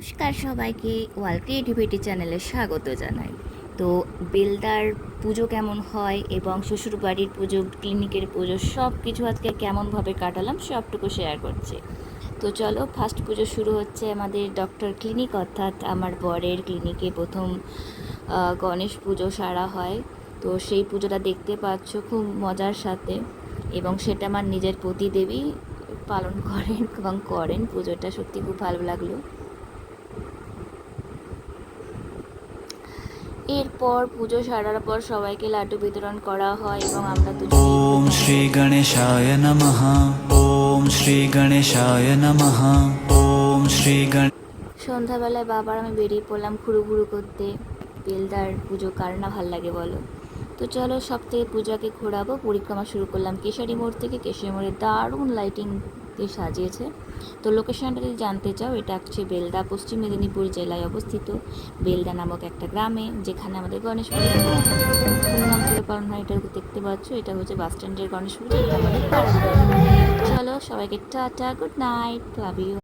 নমস্কার সবাইকে ওয়াল ক্রিয়েটিভিটি চ্যানেলে স্বাগত জানাই। তো বেলদার পুজো কেমন হয় এবং শ্বশুরবাড়ির পুজো, ক্লিনিকের পুজো, সব কিছু আজকে কেমনভাবে কাটালাম সবটুকু শেয়ার করছি। তো চলো, ফার্স্ট পুজো শুরু হচ্ছে আমাদের ডক্টর ক্লিনিক, অর্থাৎ আমার বরের ক্লিনিকে প্রথম গণেশ পুজো সারা হয়। তো সেই পুজোটা দেখতে পাচ্ছ খুব মজার সাথে, এবং সেটা আমার নিজের প্রতিদেবী পালন করেন এবং করেন। পুজোটা সত্যি খুব ভালো লাগলো। এরপর পুজো সারার পর সবাইকে লাড্ডু বিতরণ করা হয় এবং আমরা দুজনে ওম শ্রী গণেশায় নমঃ। ওম শ্রী গণেশায় নমঃ। ওম শ্রী সন্ধ্যাবেলায় বাবার আমি বেরিয়ে পড়লাম ঘুরু ঘুরু করতে। বেলদার পুজো কার না ভাল লাগে বলো। তো চলো, সব থেকে পূজাকে ঘোরাবো। পরিক্রমা শুরু করলাম কেশারি মোড় থেকে। কেশারি মোড়ে দারুণ লাইটিং দিয়ে সাজিয়েছে। তো লোকেশনটা যদি জানতে চাও, এটা হচ্ছে বেলদা, পশ্চিম মেদিনীপুর জেলায় অবস্থিত বেলদা নামক একটা গ্রামে, যেখানে আমাদের গণেশ পুজো ধুমধাম করে পালন হয়। এটা দেখতে পাচ্ছ, এটা হচ্ছে বাস স্ট্যান্ডের গণেশ পুজো, এটা আমাদের পাড়ার। চলো সবাইকে tata, good night, love you.